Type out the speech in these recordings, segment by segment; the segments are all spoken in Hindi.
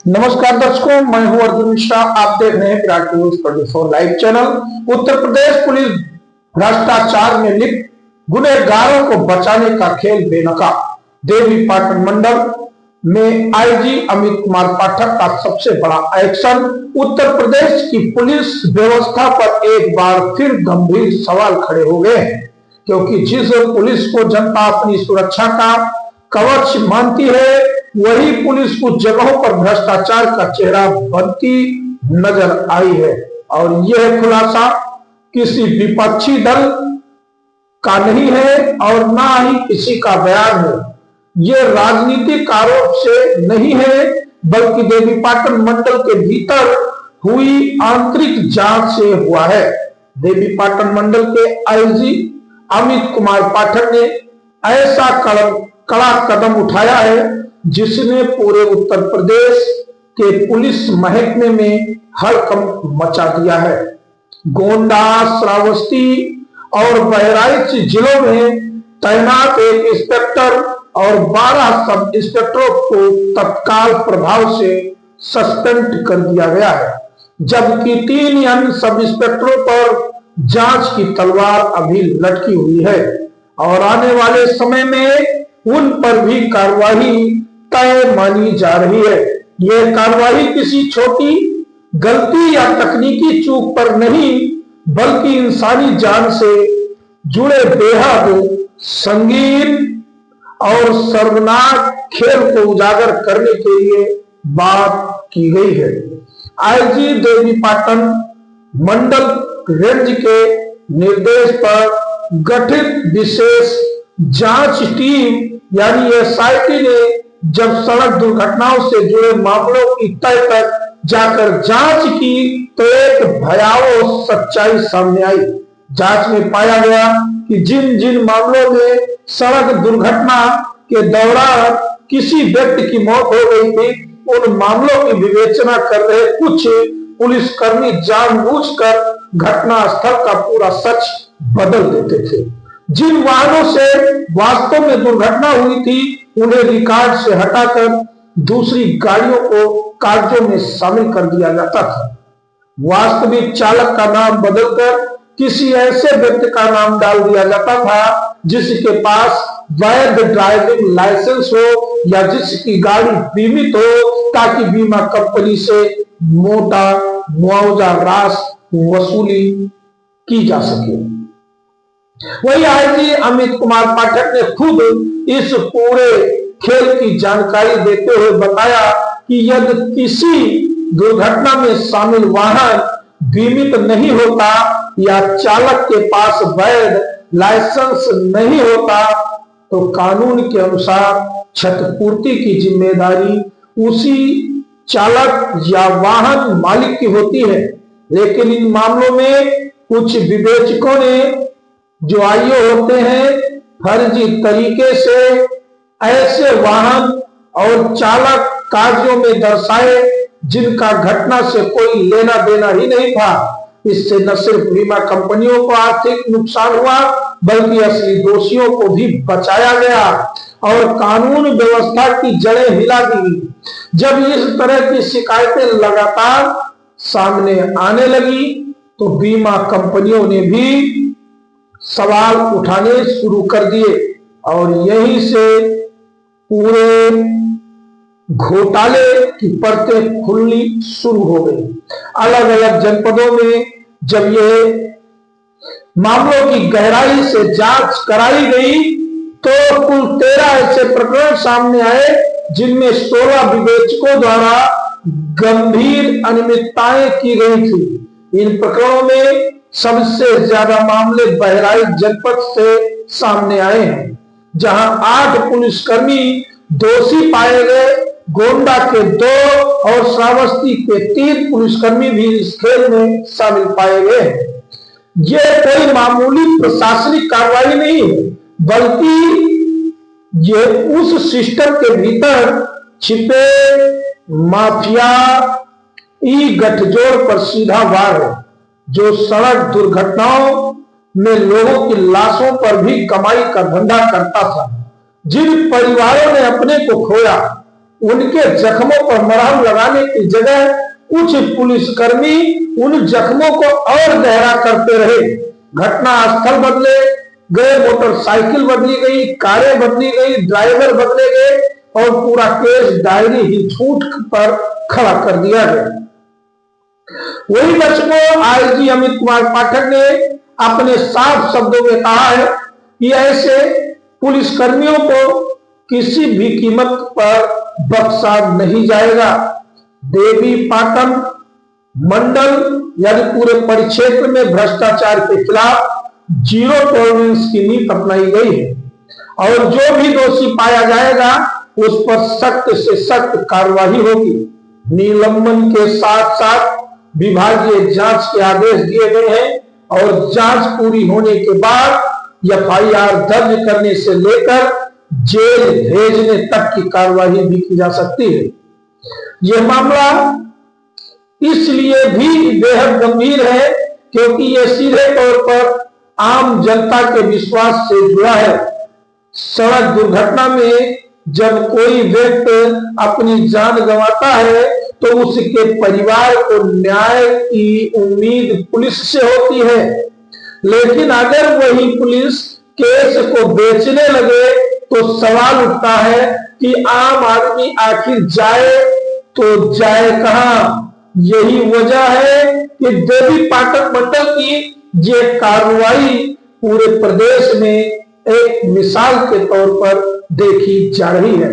नमस्कार दर्शकों, मैं हूं अर्जुन मिश्रा। आप देख रहे हैं Virat news 24 live channel. Uttar Pradesh police भ्रष्टाचार में लिप्त गुनहगारों को बचाने का खेल बेनकाब। देवी पाटन मंडल में आईजी अमित कुमार पाठक का सबसे बड़ा एक्शन। उत्तर प्रदेश की पुलिस व्यवस्था पर एक बार फिर गंभीर सवाल खड़े हो गए हैं, क्योंकि जिस पुलिस को जनता अपनी सुरक्षा का कवच मानती है, वही पुलिस कुछ जगहों पर भ्रष्टाचार का चेहरा बनती नजर आई है। और यह खुलासा किसी विपक्षी दल का नहीं है और ना ही किसी का बयान है। यह राजनीतिक आरोप से नहीं है, बल्कि देवीपाटन मंडल के भीतर हुई आंतरिक जांच से हुआ है। देवीपाटन मंडल के आईजी अमित कुमार पाठक ने ऐसा कड़ा कदम उठाया है जिसने पूरे उत्तर प्रदेश के पुलिस महकमे में हड़कंप मचा दिया है। गोंडा, श्रावस्ती और बहराइच जिलों में तैनात एक इंस्पेक्टर और 12 सब इंस्पेक्टरों को तत्काल प्रभाव से सस्पेंड कर दिया गया है, जबकि 3 अन्य सब इंस्पेक्टरों पर जांच की तलवार अभी लटकी हुई है और आने वाले समय में उन पर भी कार्रवाई तय मानी जा रही है। यह कार्रवाई किसी छोटी गलती या तकनीकी चूक पर नहीं, बल्कि इंसानी जान से जुड़े बेहद संगीन और शर्मनाक खेल को उजागर करने के लिए बात की गई है। आईजी देवीपाटन मंडल रेंज के निर्देश पर गठित विशेष जांच टीम यानी एसआईटी ने जब सड़क दुर्घटनाओं से जुड़े मामलों की तह तक जाकर जांच की, तो एक भयावह सच्चाई सामने आई। जांच में पाया गया कि जिन जिन मामलों में सड़क दुर्घटना के दौरान किसी व्यक्ति की मौत हो गई थी, उन मामलों की विवेचना कर रहे कुछ पुलिसकर्मी जानबूझकर घटना स्थल का पूरा सच बदल देते थे। जिन वाहनों से वास्तव में दुर्घटना हुई थी, उन्हें रिकॉर्ड से हटाकर दूसरी गाड़ियों को कागजों में शामिल कर दिया जाता था। वास्तविक चालक का नाम बदलकर किसी ऐसे व्यक्ति का नाम डाल दिया जाता था जिसके पास वैध ड्राइविंग लाइसेंस हो या जिसकी गाड़ी बीमित हो, ताकि बीमा कंपनी से मोटा मुआवजा राशि वसूली की जा सके। वही आईजी अमित कुमार पाठक ने खुद इस पूरे खेल की जानकारी देते हुए बताया कि यदि किसी दुर्घटना में शामिल वाहन बीमित नहीं होता या चालक के पास वैध लाइसेंस नहीं होता, तो कानून के अनुसार क्षतिपूर्ति की जिम्मेदारी उसी चालक या वाहन मालिक की होती है। लेकिन इन मामलों में कुछ विवेचकों ने जो आईओ होते हैं, फर्जी तरीके से ऐसे वाहन और चालक कागजों में दर्शाए जिनका घटना से कोई लेना देना ही नहीं था। इससे न सिर्फ बीमा कंपनियों को आर्थिक नुकसान हुआ, बल्कि असली दोषियों को भी बचाया गया और कानून व्यवस्था की जड़ें हिला दी। जब इस तरह की शिकायतें लगातार सामने आने लगी, तो बीमा कंपनियों ने भी सवाल उठाने शुरू कर दिए और यहीं से पूरे घोटाले की परतें खुलनी शुरू हो गई। अलग अलग जनपदों में जब ये मामलों की गहराई से जांच कराई गई, तो कुल 13 ऐसे प्रकरण सामने आए जिनमें 16 विवेचकों द्वारा गंभीर अनियमितताएं की गई थी। इन प्रकरणों में सबसे ज्यादा मामले बहराइच जनपद से सामने आए हैं, जहां 8 पुलिसकर्मी दोषी पाए गए। गोंडा के 2 और श्रावस्ती के 3 पुलिसकर्मी भी इस खेल में शामिल पाए गए। यह कोई मामूली प्रशासनिक कार्रवाई नहीं है, बल्कि यह उस सिस्टम के भीतर छिपे माफियाई गठजोड़ पर सीधा वार है, जो सड़क दुर्घटनाओं में लोगों की लाशों पर भी कमाई का धंधा करता था। जिन परिवारों ने अपने को खोया, उनके जख्मों पर मरहम लगाने की जगह कुछ पुलिसकर्मी उन जख्मों को और गहरा करते रहे। घटना स्थल बदले गए, मोटरसाइकिल बदली गई, कारें बदली गई, ड्राइवर बदले गए और पूरा केस डायरी ही झूठ पर खड़ा कर दिया गया। वही दर्शकों, आईजी अमित कुमार पाठक ने अपने साफ शब्दों में कहा है कि ऐसे पुलिसकर्मियों को किसी भी कीमत पर बख्शा नहीं जाएगा। देवी पाटन मंडल यानी पूरे परिक्षेत्र में भ्रष्टाचार के खिलाफ जीरो टॉलरेंस की नीति अपनाई गई है और जो भी दोषी पाया जाएगा उस पर सख्त से सख्त कार्रवाई होगी। निलंबन के साथ साथ विभागीय जांच के आदेश दिए गए हैं और जांच पूरी होने के बाद एफआईआर दर्ज करने से लेकर जेल भेजने तक की कार्रवाई भी की जा सकती है। यह मामला इसलिए भी बेहद गंभीर है क्योंकि यह सीधे तौर पर आम जनता के विश्वास से जुड़ा है। सड़क दुर्घटना में जब कोई व्यक्ति अपनी जान गंवाता है तो उसके परिवार को न्याय की उम्मीद पुलिस से होती है, लेकिन अगर वही पुलिस केस को बेचने लगे तो सवाल उठता है कि आम आदमी आखिर जाए तो जाए कहां। यही वजह है कि देवी पाटन मंडल की ये कार्रवाई पूरे प्रदेश में एक मिसाल के तौर पर देखी जा रही है।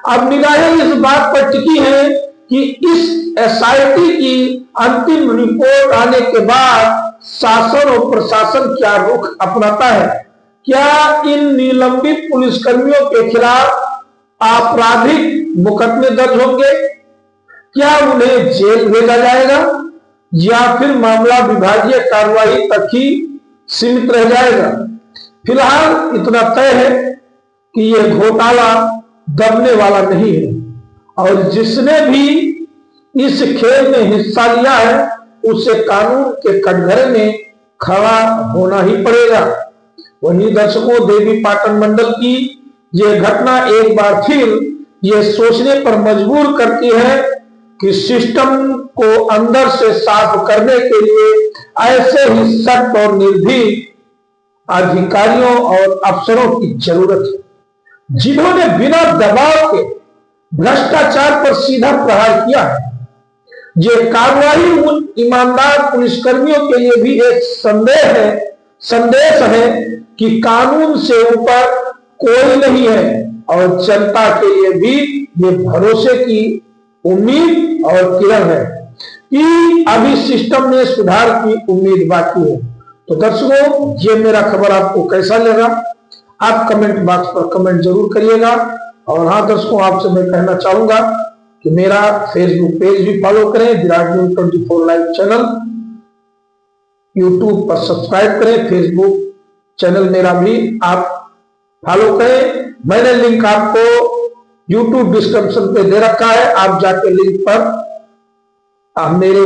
अब निगाहें इस बात पर टिकी है कि इस एसआईटी की अंतिम रिपोर्ट आने के बाद शासन और प्रशासन क्या रुख अपनाता है। क्या इन निलंबित पुलिसकर्मियों के खिलाफ आपराधिक मुकदमे दर्ज होंगे? क्या उन्हें जेल भेजा जाएगा या फिर मामला विभागीय कार्रवाई तक ही सीमित रह जाएगा? फिलहाल इतना तय है कि यह घोटाला दबने वाला नहीं है और जिसने भी इस खेल में हिस्सा लिया है उसे कानून के कटघरे में खड़ा होना ही पड़ेगा। वहीं दर्शकों, देवी पाटन मंडल की यह घटना एक बार फिर यह सोचने पर मजबूर करती है कि सिस्टम को अंदर से साफ करने के लिए ऐसे ही सख्त और निर्भीक अधिकारियों और अफसरों की जरूरत है जिन्होंने बिना दबाव के भ्रष्टाचार पर सीधा प्रहार किया है। ये कार्रवाई उन ईमानदार पुलिसकर्मियों के लिए भी एक संदेश है कि कानून से ऊपर कोई नहीं है और जनता के लिए भी ये भरोसे की उम्मीद और किरण है कि अभी सिस्टम में सुधार की उम्मीद बाकी है। तो दर्शकों, ये मेरा खबर आपको कैसा लगा आप कमेंट बॉक्स पर कमेंट जरूर करिएगा। और हाँ दर्शकों, आपसे मैं कहना चाहूंगा कि मेरा फेसबुक पेज भी फॉलो करें, Virat news 24 live channel YouTube पर सब्सक्राइब करें, फेसबुक चैनल मेरा भी आप फॉलो करें। मैंने लिंक आपको यूट्यूब डिस्क्रिप्शन पे दे रखा है, आप जाके लिंक पर मेरे